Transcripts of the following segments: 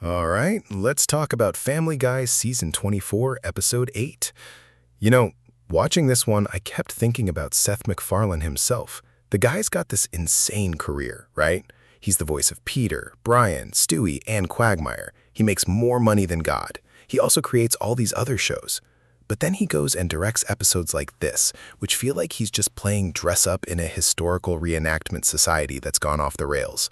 All right, let's talk about Family Guy Season 24, Episode 8. You know, watching this one, I kept thinking about Seth MacFarlane himself. The guy's got this insane career, right? He's the voice of Peter, Brian, Stewie, and Quagmire. He makes more money than God. He also creates all these other shows. But then he goes and directs episodes like this, which feel like he's just playing dress-up in a historical reenactment society that's gone off the rails.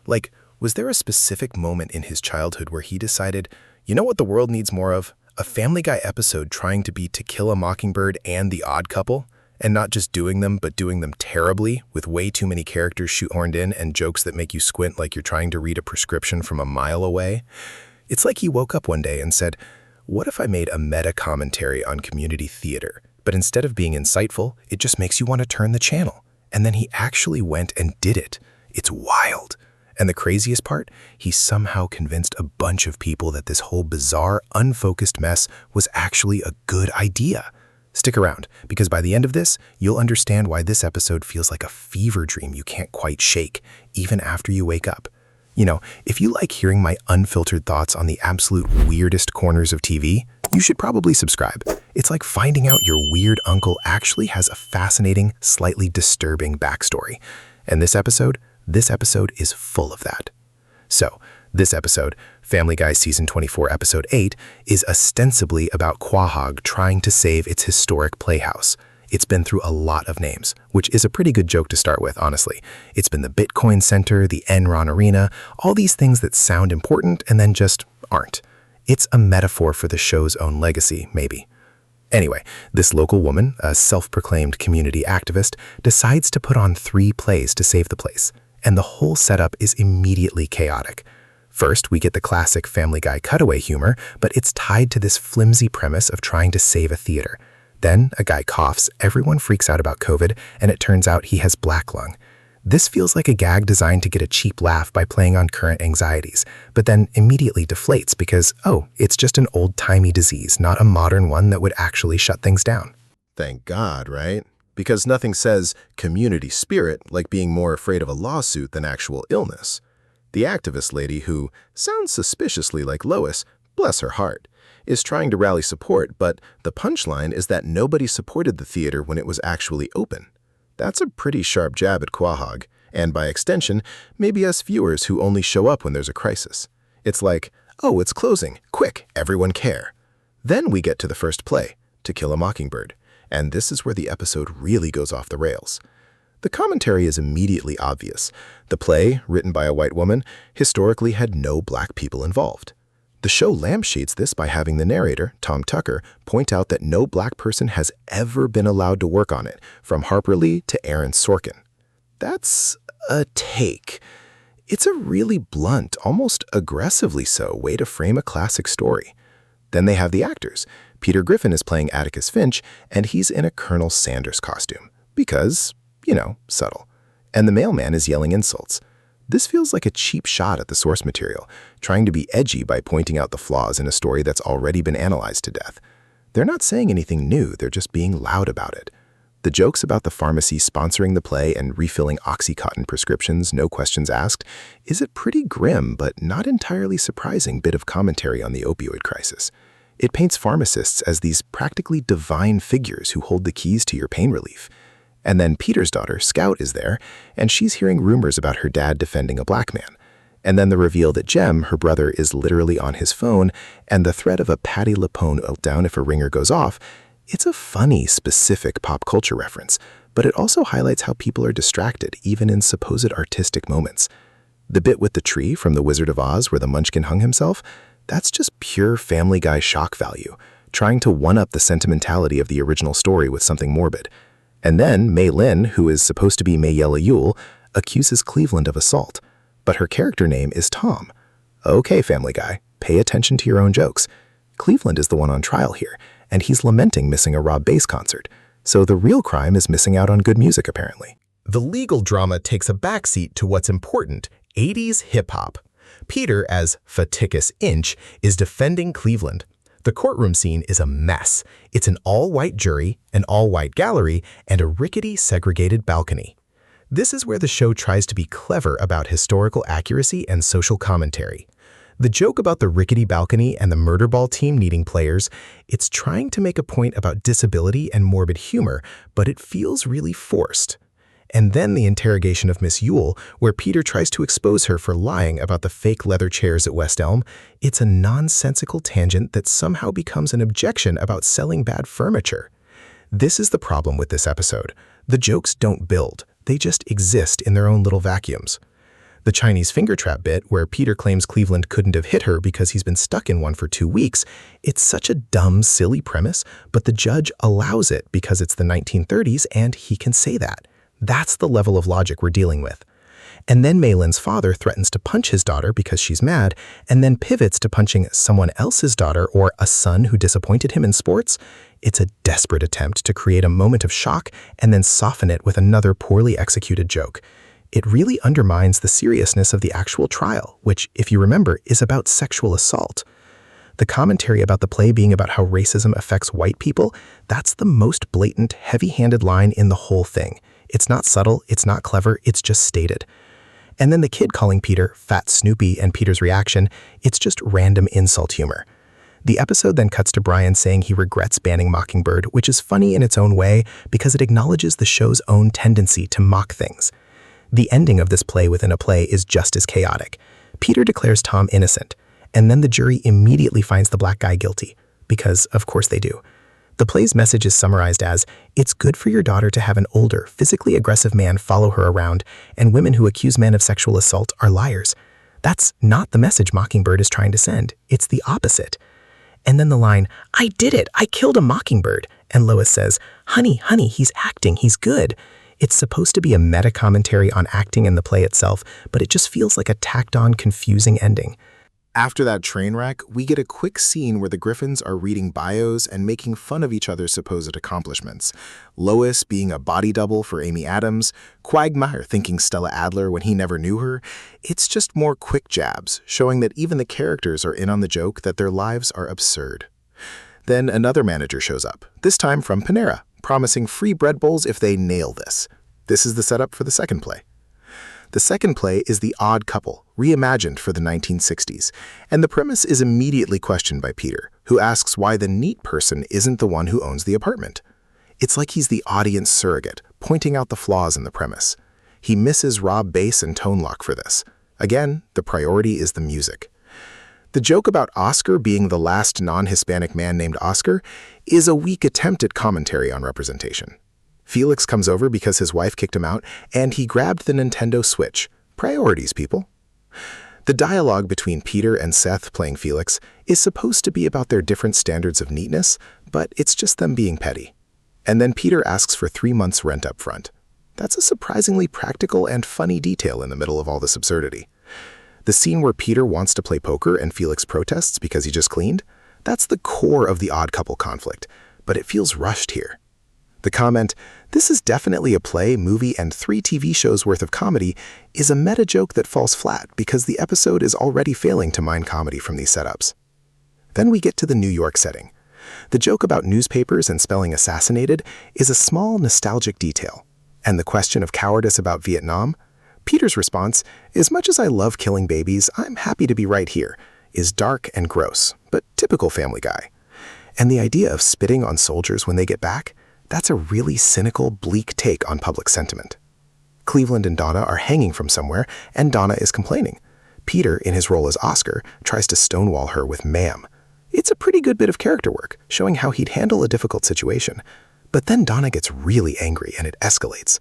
Like, was there a specific moment in his childhood where he decided, you know what the world needs more of? A Family Guy episode trying to be To Kill a Mockingbird and The Odd Couple? And not just doing them, but doing them terribly, with way too many characters shoehorned in and jokes that make you squint like you're trying to read a prescription from a mile away? It's like he woke up one day and said, what if I made a meta-commentary on community theater, but instead of being insightful, it just makes you want to turn the channel? And then he actually went and did it. It's wild. And the craziest part, he somehow convinced a bunch of people that this whole bizarre, unfocused mess was actually a good idea. Stick around, because by the end of this, you'll understand why this episode feels like a fever dream you can't quite shake, even after you wake up. You know, if you like hearing my unfiltered thoughts on the absolute weirdest corners of TV, you should probably subscribe. It's like finding out your weird uncle actually has a fascinating, slightly disturbing backstory. And this episode is full of that. So, this episode, Family Guy Season 24, Episode 8, is ostensibly about Quahog trying to save its historic playhouse. It's been through a lot of names, which is a pretty good joke to start with, honestly. It's been the Bitcoin Center, the Enron Arena, all these things that sound important and then just aren't. It's a metaphor for the show's own legacy, maybe. Anyway, this local woman, a self-proclaimed community activist, decides to put on 3 plays to save the place. And the whole setup is immediately chaotic. First, we get the classic Family Guy cutaway humor, but it's tied to this flimsy premise of trying to save a theater. Then, a guy coughs, everyone freaks out about COVID, and it turns out he has black lung. This feels like a gag designed to get a cheap laugh by playing on current anxieties, but then immediately deflates because, oh, it's just an old-timey disease, not a modern one that would actually shut things down. Thank God, right? Because nothing says community spirit like being more afraid of a lawsuit than actual illness. The activist lady, who sounds suspiciously like Lois, bless her heart, is trying to rally support, but the punchline is that nobody supported the theater when it was actually open. That's a pretty sharp jab at Quahog, and by extension, maybe us viewers who only show up when there's a crisis. It's like, oh, it's closing, quick, everyone care. Then we get to the first play, To Kill a Mockingbird. And this is where the episode really goes off the rails. The commentary is immediately obvious. The play, written by a white woman, historically had no black people involved. The show lampshades this by having the narrator, Tom Tucker, point out that no black person has ever been allowed to work on it, from Harper Lee to Aaron Sorkin. That's a take. It's a really blunt, almost aggressively so, way to frame a classic story. Then they have the actors. Peter Griffin is playing Atticus Finch, and he's in a Colonel Sanders costume. Because, you know, subtle. And the mailman is yelling insults. This feels like a cheap shot at the source material, trying to be edgy by pointing out the flaws in a story that's already been analyzed to death. They're not saying anything new, they're just being loud about it. The jokes about the pharmacy sponsoring the play and refilling Oxycontin prescriptions, no questions asked, is a pretty grim but not entirely surprising bit of commentary on the opioid crisis. It paints pharmacists as these practically divine figures who hold the keys to your pain relief. And then Peter's daughter, Scout, is there, and she's hearing rumors about her dad defending a black man. And then the reveal that Jem, her brother, is literally on his phone, and the threat of a Patti LuPone meltdown if a ringer goes off. It's a funny, specific pop culture reference, but it also highlights how people are distracted, even in supposed artistic moments. The bit with the tree from The Wizard of Oz where the munchkin hung himself, that's just pure Family Guy shock value, trying to one-up the sentimentality of the original story with something morbid. And then May Lynn, who is supposed to be Mayella Yule, accuses Cleveland of assault, but her character name is Tom. Okay, Family Guy, pay attention to your own jokes. Cleveland is the one on trial here, and he's lamenting missing a Rob Bass concert, so the real crime is missing out on good music, apparently. The legal drama takes a backseat to what's important, 80s hip-hop. Peter, as Fatticus Inch, is defending Cleveland. The courtroom scene is a mess. It's an all-white jury, an all-white gallery, and a rickety, segregated balcony. This is where the show tries to be clever about historical accuracy and social commentary. The joke about the rickety balcony and the murder ball team needing players, it's trying to make a point about disability and morbid humor, but it feels really forced. And then the interrogation of Miss Yule, where Peter tries to expose her for lying about the fake leather chairs at West Elm, it's a nonsensical tangent that somehow becomes an objection about selling bad furniture. This is the problem with this episode. The jokes don't build, they just exist in their own little vacuums. The Chinese finger trap bit, where Peter claims Cleveland couldn't have hit her because he's been stuck in one for 2 weeks, it's such a dumb, silly premise, but the judge allows it because it's the 1930s and he can say that. That's the level of logic we're dealing with. And then Malin's father threatens to punch his daughter because she's mad, and then pivots to punching someone else's daughter or a son who disappointed him in sports. It's a desperate attempt to create a moment of shock and then soften it with another poorly executed joke. It really undermines the seriousness of the actual trial, which, if you remember, is about sexual assault. The commentary about the play being about how racism affects white people, that's the most blatant, heavy-handed line in the whole thing. It's not subtle, it's not clever, it's just stated. And then the kid calling Peter Fat Snoopy and Peter's reaction, it's just random insult humor. The episode then cuts to Brian saying he regrets banning Mockingbird, which is funny in its own way because it acknowledges the show's own tendency to mock things. The ending of this play within a play is just as chaotic. Peter declares Tom innocent, and then the jury immediately finds the black guy guilty, because of course they do. The play's message is summarized as, it's good for your daughter to have an older, physically aggressive man follow her around, and women who accuse men of sexual assault are liars. That's not the message Mockingbird is trying to send. It's the opposite. And then the line, I did it, I killed a mockingbird, and Lois says, honey, he's acting, he's good. It's supposed to be a meta-commentary on acting in the play itself, but it just feels like a tacked-on, confusing ending. After that train wreck, we get a quick scene where the Griffins are reading bios and making fun of each other's supposed accomplishments. Lois being a body double for Amy Adams, Quagmire thinking Stella Adler when he never knew her. It's just more quick jabs, showing that even the characters are in on the joke that their lives are absurd. Then another manager shows up, this time from Panera, promising free bread bowls if they nail this. This is the setup for the second play. The second play is The Odd Couple, reimagined for the 1960s, and the premise is immediately questioned by Peter, who asks why the neat person isn't the one who owns the apartment. It's like he's the audience surrogate, pointing out the flaws in the premise. He misses Rob bass and tone lock for this. Again, the priority is the music. The joke about Oscar being the last non-Hispanic man named Oscar is a weak attempt at commentary on representation. Felix comes over because his wife kicked him out, and he grabbed the Nintendo Switch. Priorities, people. The dialogue between Peter and Seth playing Felix is supposed to be about their different standards of neatness, but it's just them being petty. And then Peter asks for 3 months' rent up front. That's a surprisingly practical and funny detail in the middle of all this absurdity. The scene where Peter wants to play poker and Felix protests because he just cleaned, that's the core of the Odd Couple conflict, but it feels rushed here. The comment, this is definitely a play, movie, and 3 TV shows worth of comedy, is a meta joke that falls flat because the episode is already failing to mine comedy from these setups. Then we get to the New York setting. The joke about newspapers and spelling assassinated is a small nostalgic detail. And the question of cowardice about Vietnam, Peter's response, as much as I love killing babies, I'm happy to be right here, is dark and gross, but typical Family Guy. And the idea of spitting on soldiers when they get back, that's a really cynical, bleak take on public sentiment. Cleveland and Donna are hanging from somewhere, and Donna is complaining. Peter, in his role as Oscar, tries to stonewall her with ma'am. It's a pretty good bit of character work, showing how he'd handle a difficult situation. But then Donna gets really angry, and it escalates.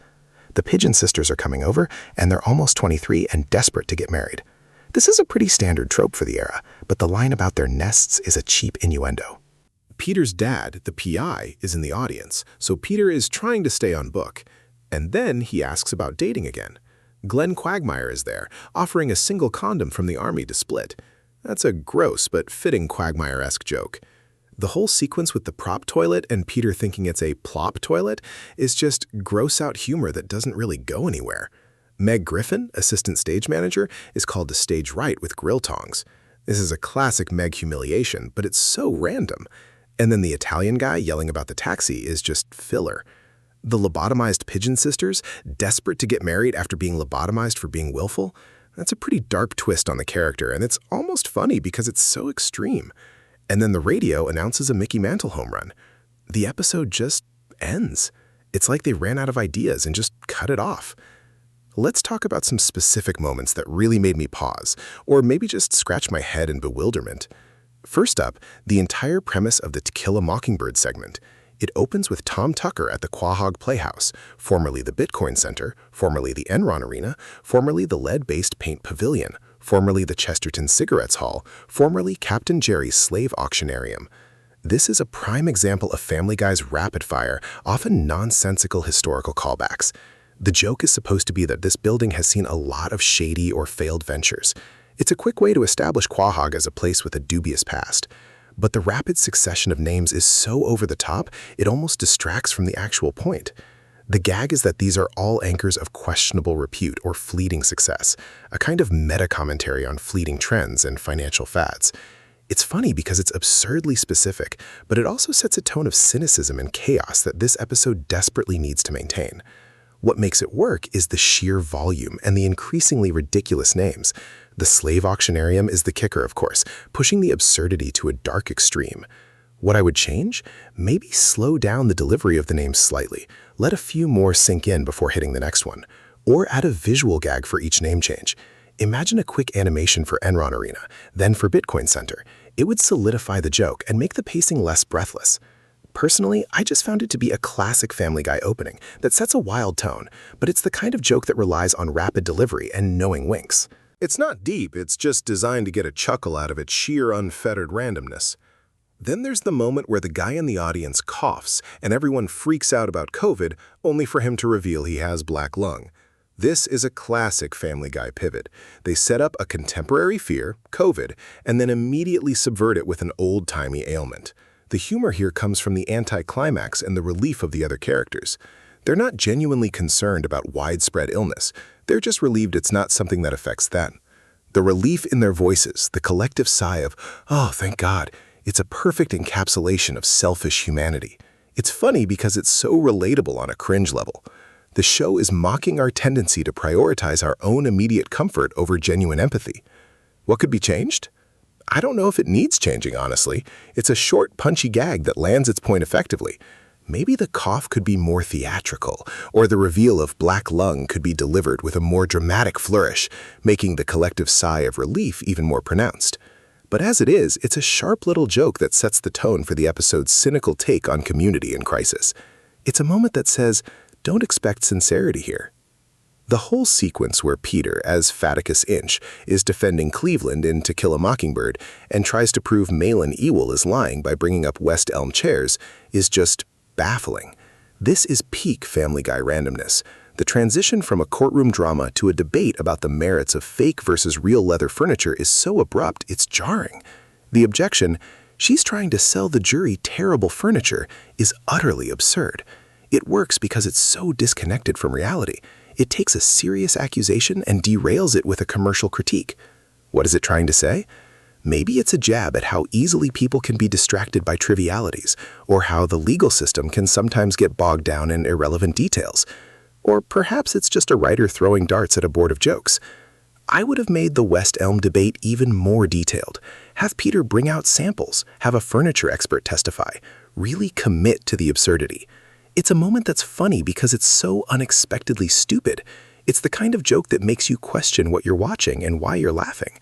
The Pigeon Sisters are coming over, and they're almost 23 and desperate to get married. This is a pretty standard trope for the era, but the line about their nests is a cheap innuendo. Peter's dad, the PI, is in the audience, so Peter is trying to stay on book. And then he asks about dating again. Glenn Quagmire is there, offering a single condom from the army to split. That's a gross but fitting Quagmire-esque joke. The whole sequence with the prop toilet and Peter thinking it's a plop toilet is just gross-out humor that doesn't really go anywhere. Meg Griffin, assistant stage manager, is called to stage right with grill tongs. This is a classic Meg humiliation, but it's so random. And then the Italian guy yelling about the taxi is just filler. The lobotomized Pigeon Sisters, desperate to get married after being lobotomized for being willful, That's a pretty dark twist on the character, and it's almost funny because it's so extreme. And then the radio announces a Mickey Mantle home run. The episode just ends. It's like they ran out of ideas and just cut it off. Let's talk about some specific moments that really made me pause, or maybe just scratch my head in bewilderment. First up, the entire premise of the To Kill A Mockingbird segment. It opens with Tom Tucker at the Quahog Playhouse, formerly the Bitcoin Center, formerly the Enron Arena, formerly the lead-based paint pavilion, formerly the Chesterton Cigarettes Hall, formerly Captain Jerry's slave auctionarium. This is a prime example of Family Guy's rapid-fire, often nonsensical historical callbacks. The joke is supposed to be that this building has seen a lot of shady or failed ventures. It's a quick way to establish Quahog as a place with a dubious past. But the rapid succession of names is so over the top, it almost distracts from the actual point. The gag is that these are all anchors of questionable repute or fleeting success, a kind of meta-commentary on fleeting trends and financial fads. It's funny because it's absurdly specific, but it also sets a tone of cynicism and chaos that this episode desperately needs to maintain. What makes it work is the sheer volume and the increasingly ridiculous names. The slave auctionarium is the kicker, of course, pushing the absurdity to a dark extreme. What I would change? Maybe slow down the delivery of the names slightly, let a few more sink in before hitting the next one, or add a visual gag for each name change. Imagine a quick animation for Enron Arena, then for Bitcoin Center. It would solidify the joke and make the pacing less breathless. Personally, I just found it to be a classic Family Guy opening that sets a wild tone, but it's the kind of joke that relies on rapid delivery and knowing winks. It's not deep, it's just designed to get a chuckle out of its sheer unfettered randomness. Then there's the moment where the guy in the audience coughs and everyone freaks out about COVID, only for him to reveal he has black lung. This is a classic Family Guy pivot. They set up a contemporary fear, COVID, and then immediately subvert it with an old-timey ailment. The humor here comes from the anticlimax and the relief of the other characters. They're not genuinely concerned about widespread illness. They're just relieved it's not something that affects them. The relief in their voices, the collective sigh of, "Oh, thank God," it's a perfect encapsulation of selfish humanity. It's funny because it's so relatable on a cringe level. The show is mocking our tendency to prioritize our own immediate comfort over genuine empathy. What could be changed? I don't know if it needs changing, honestly. It's a short, punchy gag that lands its point effectively. Maybe the cough could be more theatrical, or the reveal of black lung could be delivered with a more dramatic flourish, making the collective sigh of relief even more pronounced. But as it is, it's a sharp little joke that sets the tone for the episode's cynical take on community in crisis. It's a moment that says, don't expect sincerity here. The whole sequence where Peter, as Fatticus Inch, is defending Cleveland in To Kill A Mockingbird and tries to prove Malin Ewell is lying by bringing up West Elm chairs is just baffling. This is peak Family Guy randomness. The transition from a courtroom drama to a debate about the merits of fake versus real leather furniture is so abrupt, it's jarring. The objection, she's trying to sell the jury terrible furniture, is utterly absurd. It works because it's so disconnected from reality. It takes a serious accusation and derails it with a commercial critique. What is it trying to say? Maybe it's a jab at how easily people can be distracted by trivialities, or how the legal system can sometimes get bogged down in irrelevant details. Or perhaps it's just a writer throwing darts at a board of jokes. I would have made the West Elm debate even more detailed. Have Peter bring out samples, have a furniture expert testify, really commit to the absurdity. It's a moment that's funny because it's so unexpectedly stupid. It's the kind of joke that makes you question what you're watching and why you're laughing.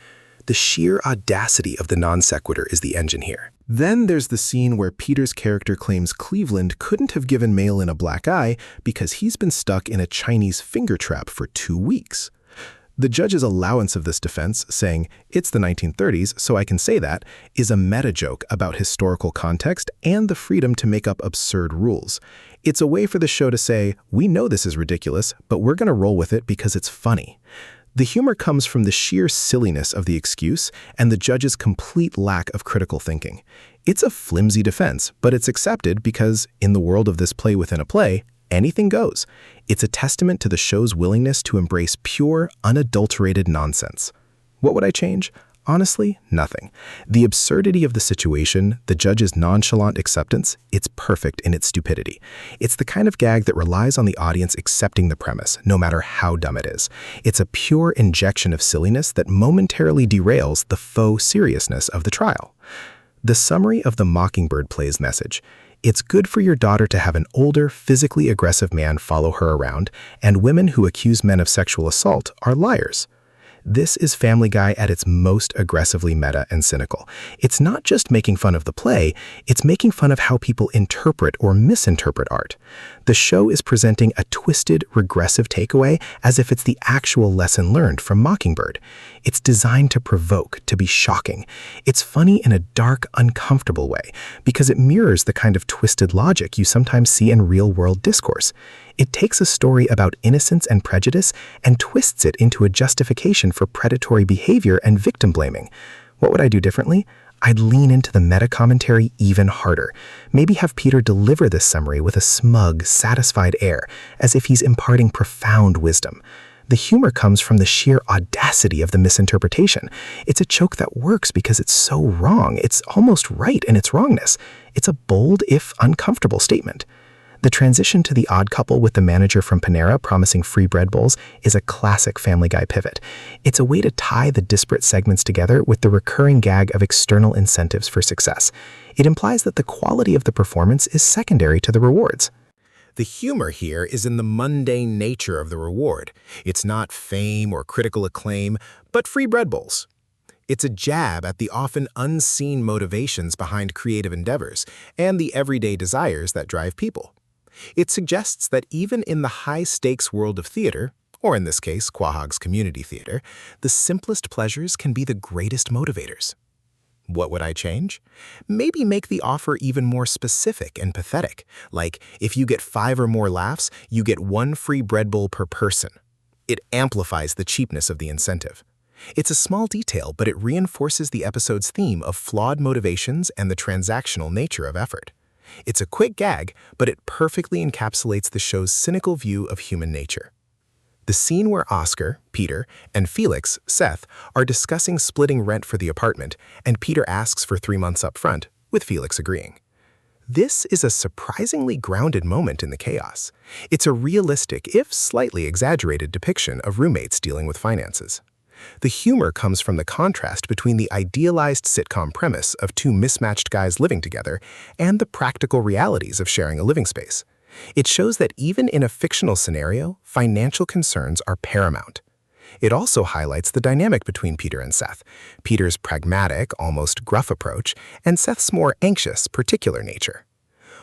The sheer audacity of the non sequitur is the engine here. Then there's the scene where Peter's character claims Cleveland couldn't have given Malin a black eye because he's been stuck in a Chinese finger trap for 2 weeks. The judge's allowance of this defense, saying, "It's the 1930s, so I can say that," is a meta-joke about historical context and the freedom to make up absurd rules. It's a way for the show to say, we know this is ridiculous, but we're going to roll with it because it's funny. The humor comes from the sheer silliness of the excuse and the judge's complete lack of critical thinking. It's a flimsy defense, but it's accepted because, in the world of this play within a play, anything goes. It's a testament to the show's willingness to embrace pure, unadulterated nonsense. What would I change? Honestly, nothing. The absurdity of the situation, the judge's nonchalant acceptance, it's perfect in its stupidity. It's the kind of gag that relies on the audience accepting the premise, no matter how dumb it is. It's a pure injection of silliness that momentarily derails the faux seriousness of the trial. The summary of the Mockingbird play's message: it's good for your daughter to have an older, physically aggressive man follow her around, and women who accuse men of sexual assault are liars. This is Family Guy at its most aggressively meta and cynical. It's not just making fun of the play, it's making fun of how people interpret or misinterpret art. The show is presenting a twisted, regressive takeaway as if it's the actual lesson learned from Mockingbird. It's designed to provoke, to be shocking. It's funny in a dark, uncomfortable way because it mirrors the kind of twisted logic you sometimes see in real-world discourse. It takes a story about innocence and prejudice and twists it into a justification for predatory behavior and victim blaming. What would I do differently? I'd lean into the meta-commentary even harder. Maybe have Peter deliver this summary with a smug, satisfied air, as if he's imparting profound wisdom. The humor comes from the sheer audacity of the misinterpretation. It's a joke that works because it's so wrong. It's almost right in its wrongness. It's a bold, if uncomfortable, statement. The transition to the odd couple with the manager from Panera promising free bread bowls is a classic Family Guy pivot. It's a way to tie the disparate segments together with the recurring gag of external incentives for success. It implies that the quality of the performance is secondary to the rewards. The humor here is in the mundane nature of the reward. It's not fame or critical acclaim, but free bread bowls. It's a jab at the often unseen motivations behind creative endeavors and the everyday desires that drive people. It suggests that even in the high-stakes world of theater, or in this case, Quahog's community theater, the simplest pleasures can be the greatest motivators. What would I change? Maybe make the offer even more specific and pathetic, like if you get 5 or more laughs, you get 1 free bread bowl per person. It amplifies the cheapness of the incentive. It's a small detail, but it reinforces the episode's theme of flawed motivations and the transactional nature of effort. It's a quick gag, but it perfectly encapsulates the show's cynical view of human nature. The scene where Oscar, Peter, and Felix, Seth, are discussing splitting rent for the apartment, and Peter asks for 3 months up front, with Felix agreeing. This is a surprisingly grounded moment in the chaos. It's a realistic, if slightly exaggerated, depiction of roommates dealing with finances. The humor comes from the contrast between the idealized sitcom premise of 2 mismatched guys living together and the practical realities of sharing a living space. It shows that even in a fictional scenario, financial concerns are paramount. It also highlights the dynamic between Peter and Seth, Peter's pragmatic, almost gruff approach, and Seth's more anxious, particular nature.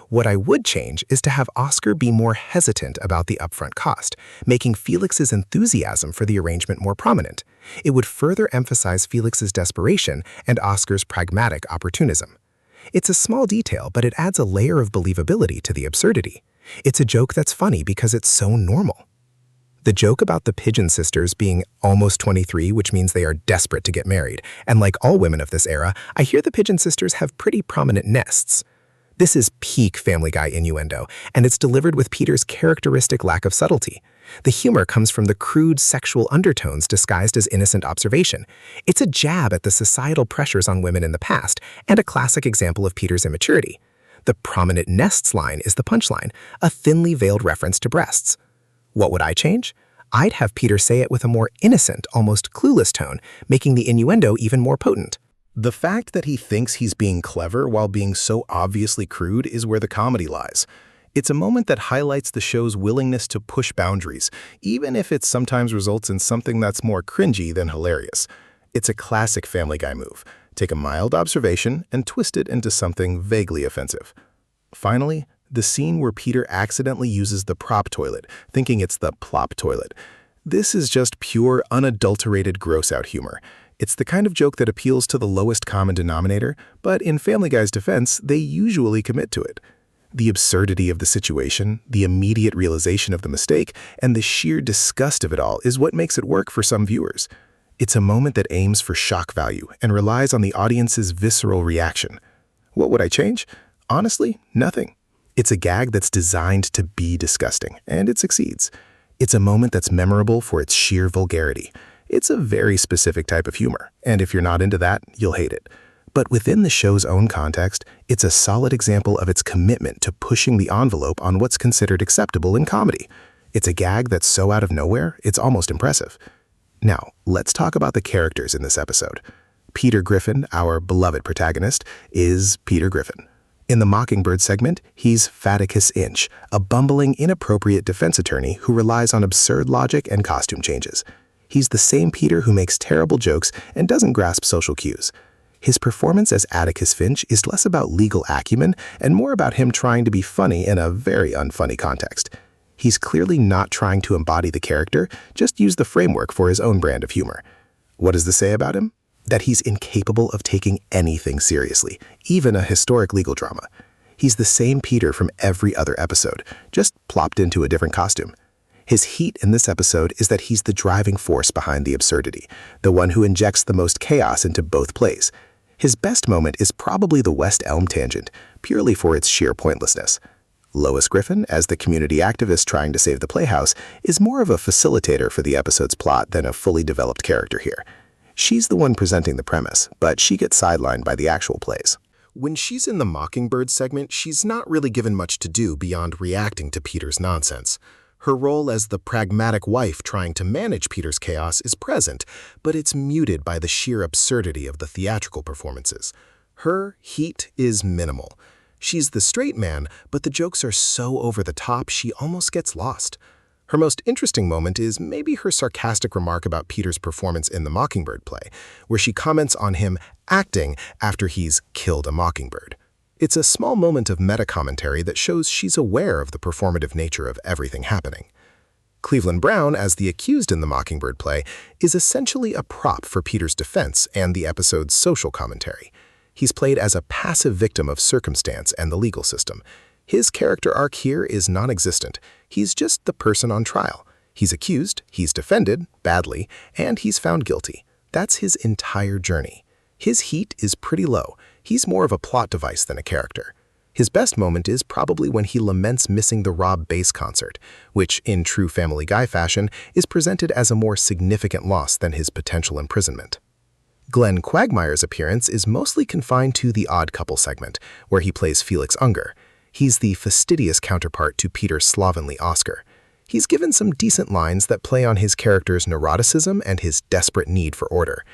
What I would change is to have Oscar be more hesitant about the upfront cost, making Felix's enthusiasm for the arrangement more prominent. It would further emphasize Felix's desperation and Oscar's pragmatic opportunism. It's a small detail, but it adds a layer of believability to the absurdity. It's a joke that's funny because it's so normal. The joke about the Pigeon Sisters being almost 23, which means they are desperate to get married, and like all women of this era, I hear the Pigeon Sisters have pretty prominent nests. This is peak Family Guy innuendo, and it's delivered with Peter's characteristic lack of subtlety. The humor comes from the crude sexual undertones disguised as innocent observation. It's a jab at the societal pressures on women in the past, and a classic example of Peter's immaturity. The prominent nests line is the punchline, a thinly veiled reference to breasts. What would I change? I'd have Peter say it with a more innocent, almost clueless tone, making the innuendo even more potent. The fact that he thinks he's being clever while being so obviously crude is where the comedy lies. It's a moment that highlights the show's willingness to push boundaries, even if it sometimes results in something that's more cringy than hilarious. It's a classic Family Guy move. Take a mild observation and twist it into something vaguely offensive. Finally, the scene where Peter accidentally uses the prop toilet, thinking it's the plop toilet. This is just pure, unadulterated gross-out humor. It's the kind of joke that appeals to the lowest common denominator, but in Family Guy's defense, they usually commit to it. The absurdity of the situation, the immediate realization of the mistake, and the sheer disgust of it all is what makes it work for some viewers. It's a moment that aims for shock value and relies on the audience's visceral reaction. What would I change? Honestly, nothing. It's a gag that's designed to be disgusting, and it succeeds. It's a moment that's memorable for its sheer vulgarity. It's a very specific type of humor, and if you're not into that, you'll hate it. But within the show's own context, it's a solid example of its commitment to pushing the envelope on what's considered acceptable in comedy. It's a gag that's so out of nowhere, it's almost impressive. Now, let's talk about the characters in this episode. Peter Griffin, our beloved protagonist, is Peter Griffin. In the Mockingbird segment, he's Fatticus Inch, a bumbling, inappropriate defense attorney who relies on absurd logic and costume changes. He's the same Peter who makes terrible jokes and doesn't grasp social cues. His performance as Atticus Finch is less about legal acumen and more about him trying to be funny in a very unfunny context. He's clearly not trying to embody the character, just use the framework for his own brand of humor. What does this say about him? That he's incapable of taking anything seriously, even a historic legal drama. He's the same Peter from every other episode, just plopped into a different costume. His heat in this episode is that he's the driving force behind the absurdity, the one who injects the most chaos into both plays. His best moment is probably the West Elm tangent, purely for its sheer pointlessness. Lois Griffin, as the community activist trying to save the Playhouse, is more of a facilitator for the episode's plot than a fully developed character here. She's the one presenting the premise, but she gets sidelined by the actual plays. When she's in the Mockingbird segment, she's not really given much to do beyond reacting to Peter's nonsense. Her role as the pragmatic wife trying to manage Peter's chaos is present, but it's muted by the sheer absurdity of the theatrical performances. Her heat is minimal. She's the straight man, but the jokes are so over the top she almost gets lost. Her most interesting moment is maybe her sarcastic remark about Peter's performance in the Mockingbird play, where she comments on him acting after he's killed a mockingbird. It's a small moment of meta-commentary that shows she's aware of the performative nature of everything happening. Cleveland Brown, as the accused in the Mockingbird play, is essentially a prop for Peter's defense and the episode's social commentary. He's played as a passive victim of circumstance and the legal system. His character arc here is non-existent. He's just the person on trial. He's accused, he's defended, badly, and he's found guilty. That's his entire journey. His heat is pretty low. He's more of a plot device than a character. His best moment is probably when he laments missing the Rob bass concert, which, in true Family Guy fashion, is presented as a more significant loss than his potential imprisonment. Glenn Quagmire's appearance is mostly confined to the Odd Couple segment, where he plays Felix Unger. He's the fastidious counterpart to Peter's slovenly Oscar. He's given some decent lines that play on his character's neuroticism and his desperate need for order.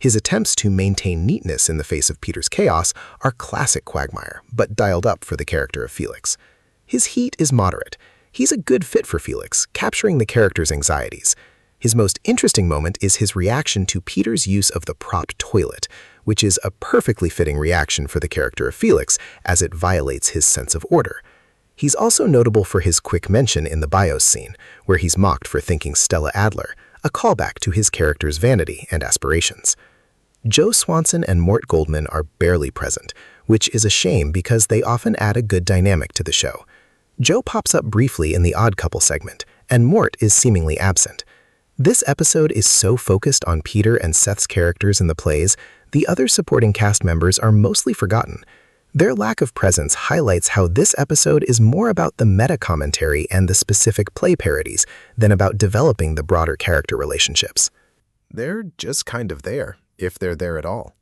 His attempts to maintain neatness in the face of Peter's chaos are classic Quagmire, but dialed up for the character of Felix. His heat is moderate. He's a good fit for Felix, capturing the character's anxieties. His most interesting moment is his reaction to Peter's use of the prop toilet, which is a perfectly fitting reaction for the character of Felix, as it violates his sense of order. He's also notable for his quick mention in the bios scene, where he's mocked for thinking Stella Adler, a callback to his character's vanity and aspirations. Joe Swanson and Mort Goldman are barely present, which is a shame because they often add a good dynamic to the show. Joe pops up briefly in the Odd Couple segment, and Mort is seemingly absent. This episode is so focused on Peter and Seth's characters in the plays, the other supporting cast members are mostly forgotten. Their lack of presence highlights how this episode is more about the meta-commentary and the specific play parodies than about developing the broader character relationships. They're just kind of there, if they're there at all.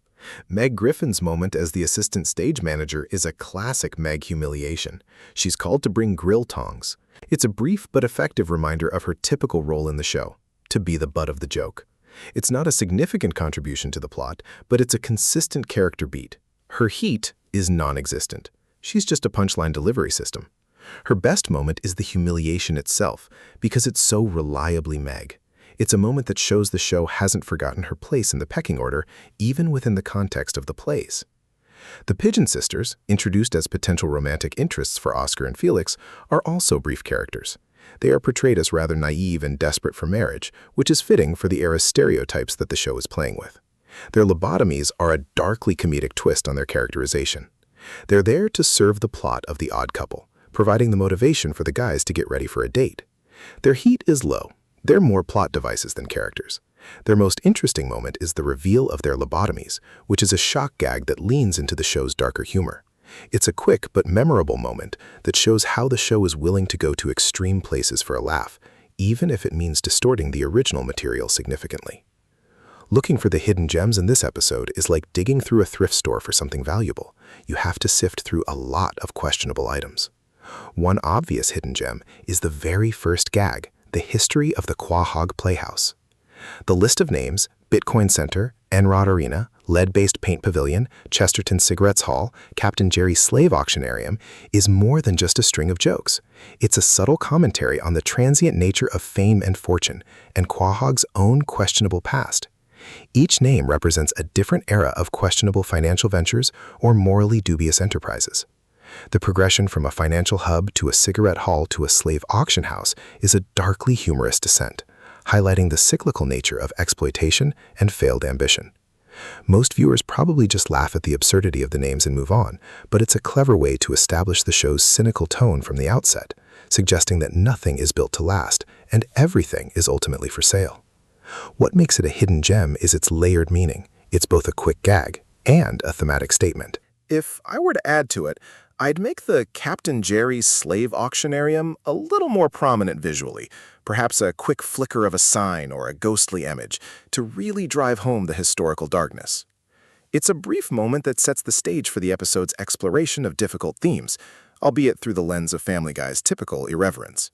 Meg Griffin's moment as the assistant stage manager is a classic Meg humiliation. She's called to bring grill tongs. It's a brief but effective reminder of her typical role in the show, to be the butt of the joke. It's not a significant contribution to the plot, but it's a consistent character beat. Her heat is non-existent. She's just a punchline delivery system. Her best moment is the humiliation itself, because it's so reliably Meg. It's a moment that shows the show hasn't forgotten her place in the pecking order, even within the context of the plays. The Pigeon Sisters, introduced as potential romantic interests for Oscar and Felix, are also brief characters. They are portrayed as rather naive and desperate for marriage, which is fitting for the era's stereotypes that the show is playing with. Their lobotomies are a darkly comedic twist on their characterization. They're there to serve the plot of The Odd Couple, providing the motivation for the guys to get ready for a date. Their heat is low. They're more plot devices than characters. Their most interesting moment is the reveal of their lobotomies, which is a shock gag that leans into the show's darker humor. It's a quick but memorable moment that shows how the show is willing to go to extreme places for a laugh, even if it means distorting the original material significantly. Looking for the hidden gems in this episode is like digging through a thrift store for something valuable. You have to sift through a lot of questionable items. One obvious hidden gem is the very first gag, the history of the Quahog Playhouse. The list of names, Bitcoin Center, Enrod Arena, Lead-Based Paint Pavilion, Chesterton Cigarettes Hall, Captain Jerry's Slave Auctionarium, is more than just a string of jokes. It's a subtle commentary on the transient nature of fame and fortune, and Quahog's own questionable past. Each name represents a different era of questionable financial ventures or morally dubious enterprises. The progression from a financial hub to a cigarette hall to a slave auction house is a darkly humorous descent, highlighting the cyclical nature of exploitation and failed ambition. Most viewers probably just laugh at the absurdity of the names and move on, but it's a clever way to establish the show's cynical tone from the outset, suggesting that nothing is built to last and everything is ultimately for sale. What makes it a hidden gem is its layered meaning. It's both a quick gag and a thematic statement. If I were to add to it, I'd make the Captain Jerry's Slave Auctionarium a little more prominent visually, perhaps a quick flicker of a sign or a ghostly image, to really drive home the historical darkness. It's a brief moment that sets the stage for the episode's exploration of difficult themes, albeit through the lens of Family Guy's typical irreverence.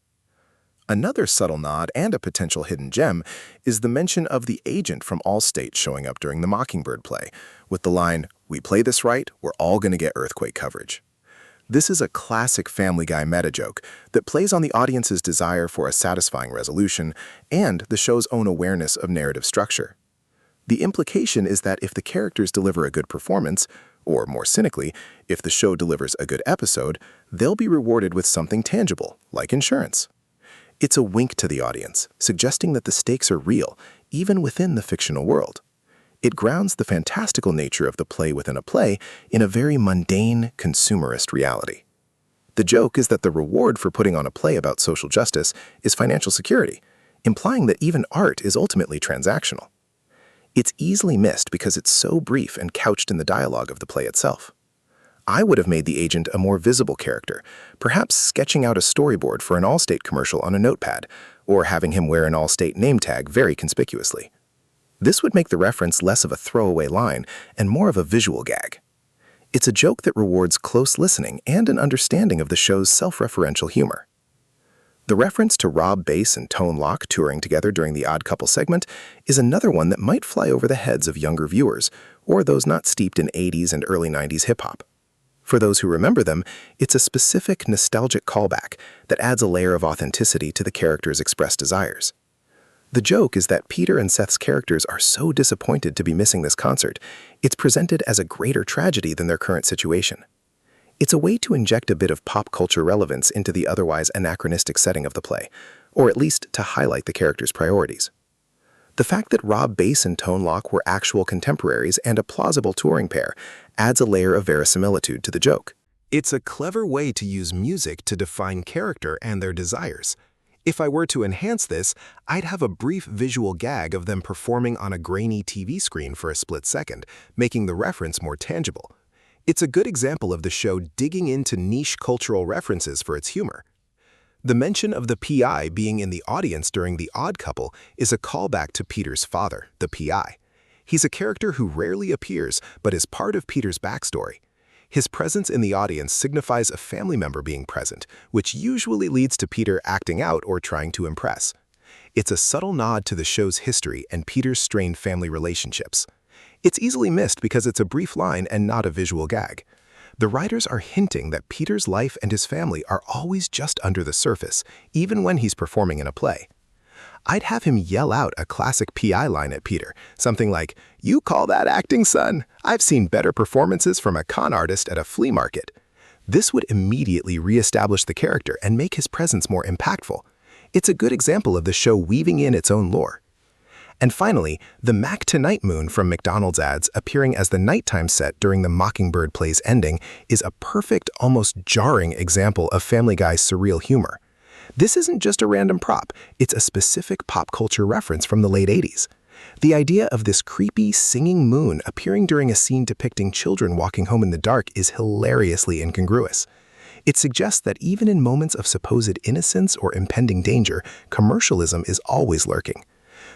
Another subtle nod and a potential hidden gem is the mention of the agent from Allstate showing up during the Mockingbird play, with the line, "We play this right, we're all going to get earthquake coverage." This is a classic Family Guy meta-joke that plays on the audience's desire for a satisfying resolution and the show's own awareness of narrative structure. The implication is that if the characters deliver a good performance, or more cynically, if the show delivers a good episode, they'll be rewarded with something tangible, like insurance. It's a wink to the audience, suggesting that the stakes are real, even within the fictional world. It grounds the fantastical nature of the play within a play in a very mundane, consumerist reality. The joke is that the reward for putting on a play about social justice is financial security, implying that even art is ultimately transactional. It's easily missed because it's so brief and couched in the dialogue of the play itself. I would have made the agent a more visible character, perhaps sketching out a storyboard for an Allstate commercial on a notepad, or having him wear an Allstate name tag very conspicuously. This would make the reference less of a throwaway line and more of a visual gag. It's a joke that rewards close listening and an understanding of the show's self-referential humor. The reference to Rob Bass and Tone Loc touring together during the Odd Couple segment is another one that might fly over the heads of younger viewers, or those not steeped in 80s and early 90s hip-hop. For those who remember them, it's a specific nostalgic callback that adds a layer of authenticity to the characters' expressed desires. The joke is that Peter and Seth's characters are so disappointed to be missing this concert, it's presented as a greater tragedy than their current situation. It's a way to inject a bit of pop culture relevance into the otherwise anachronistic setting of the play, or at least to highlight the characters' priorities. The fact that Rob Bass and Tone Loc were actual contemporaries and a plausible touring pair adds a layer of verisimilitude to the joke. It's a clever way to use music to define character and their desires. If I were to enhance this, I'd have a brief visual gag of them performing on a grainy TV screen for a split second, making the reference more tangible. It's a good example of the show digging into niche cultural references for its humor. The mention of the PI being in the audience during The Odd Couple is a callback to Peter's father, the PI. He's a character who rarely appears but is part of Peter's backstory. His presence in the audience signifies a family member being present, which usually leads to Peter acting out or trying to impress. It's a subtle nod to the show's history and Peter's strained family relationships. It's easily missed because it's a brief line and not a visual gag. The writers are hinting that Peter's life and his family are always just under the surface, even when he's performing in a play. I'd have him yell out a classic PI line at Peter, something like, "You call that acting, son? I've seen better performances from a con artist at a flea market." This would immediately reestablish the character and make his presence more impactful. It's a good example of the show weaving in its own lore. And finally, the Mac Tonight Moon from McDonald's ads appearing as the nighttime set during the Mockingbird play's ending is a perfect, almost jarring example of Family Guy's surreal humor. This isn't just a random prop, it's a specific pop culture reference from the late 80s. The idea of this creepy, singing moon appearing during a scene depicting children walking home in the dark is hilariously incongruous. It suggests that even in moments of supposed innocence or impending danger, commercialism is always lurking.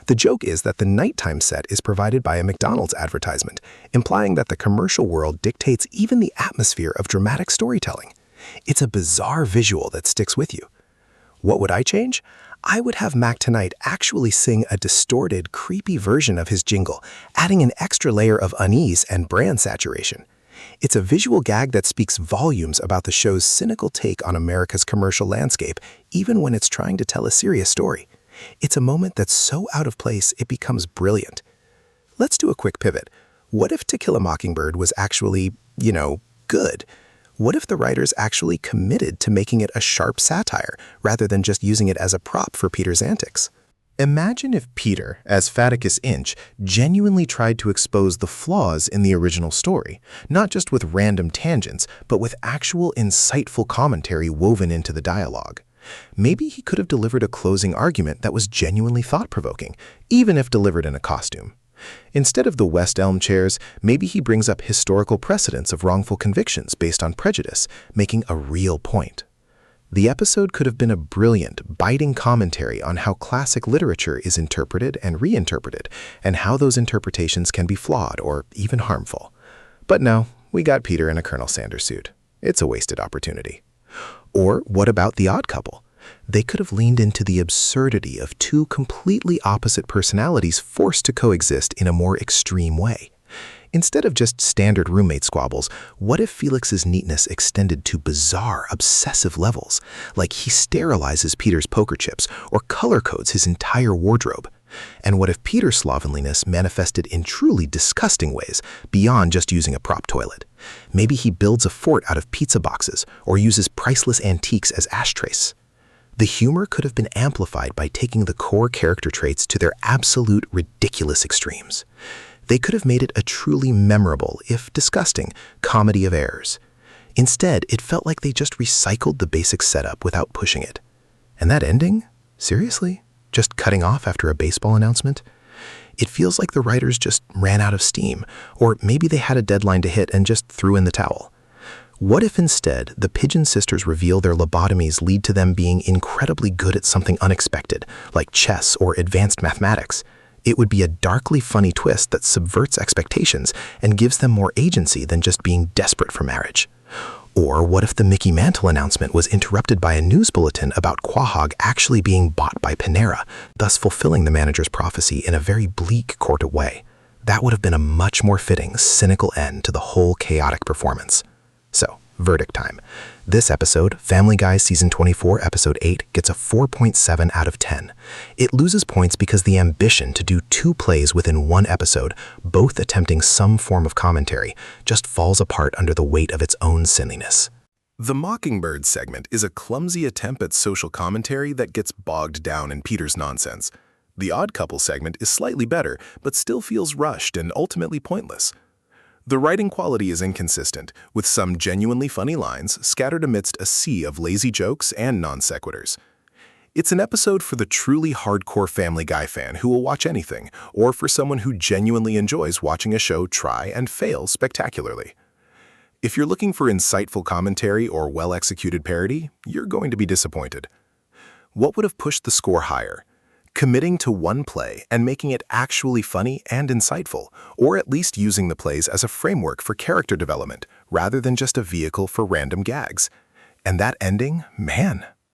The joke is that the nighttime set is provided by a McDonald's advertisement, implying that the commercial world dictates even the atmosphere of dramatic storytelling. It's a bizarre visual that sticks with you. What would I change? I would have Mac tonight actually sing a distorted, creepy version of his jingle, adding an extra layer of unease and brand saturation. It's a visual gag that speaks volumes about the show's cynical take on America's commercial landscape, even when it's trying to tell a serious story. It's a moment that's so out of place it becomes brilliant. Let's do a quick pivot. What if To Kill a Mockingbird was actually, good? What if the writers actually committed to making it a sharp satire, rather than just using it as a prop for Peter's antics? Imagine if Peter, as Fatticus Inch, genuinely tried to expose the flaws in the original story, not just with random tangents, but with actual insightful commentary woven into the dialogue. Maybe he could have delivered a closing argument that was genuinely thought-provoking, even if delivered in a costume. Instead of the West Elm chairs, maybe he brings up historical precedents of wrongful convictions based on prejudice, making a real point. The episode could have been a brilliant, biting commentary on how classic literature is interpreted and reinterpreted, and how those interpretations can be flawed or even harmful. But no, we got Peter in a Colonel Sanders suit. It's a wasted opportunity. Or what about The Odd Couple? They could have leaned into the absurdity of two completely opposite personalities forced to coexist in a more extreme way. Instead of just standard roommate squabbles, what if Felix's neatness extended to bizarre, obsessive levels, like he sterilizes Peter's poker chips or color codes his entire wardrobe? And what if Peter's slovenliness manifested in truly disgusting ways, beyond just using a prop toilet? Maybe he builds a fort out of pizza boxes or uses priceless antiques as ashtrays. The humor could have been amplified by taking the core character traits to their absolute ridiculous extremes. They could have made it a truly memorable, if disgusting, comedy of errors. Instead, it felt like they just recycled the basic setup without pushing it. And that ending? Seriously? Just cutting off after a baseball announcement? It feels like the writers just ran out of steam, or maybe they had a deadline to hit and just threw in the towel. What if instead the Pigeon Sisters reveal their lobotomies lead to them being incredibly good at something unexpected, like chess or advanced mathematics? It would be a darkly funny twist that subverts expectations and gives them more agency than just being desperate for marriage. Or what if the Mickey Mantle announcement was interrupted by a news bulletin about Quahog actually being bought by Panera, thus fulfilling the manager's prophecy in a very bleak court way? That would have been a much more fitting, cynical end to the whole chaotic performance. So, verdict time. This episode, Family Guy Season 24, Episode 8, gets a 4.7 out of 10. It loses points because the ambition to do 2 plays within 1 episode, both attempting some form of commentary, just falls apart under the weight of its own silliness. The Mockingbird segment is a clumsy attempt at social commentary that gets bogged down in Peter's nonsense. The Odd Couple segment is slightly better, but still feels rushed and ultimately pointless. The writing quality is inconsistent, with some genuinely funny lines scattered amidst a sea of lazy jokes and non-sequiturs. It's an episode for the truly hardcore Family Guy fan who will watch anything, or for someone who genuinely enjoys watching a show try and fail spectacularly. If you're looking for insightful commentary or well-executed parody, you're going to be disappointed. What would have pushed the score higher? Committing to one play and making it actually funny and insightful, or at least using the plays as a framework for character development rather than just a vehicle for random gags. And that ending, man,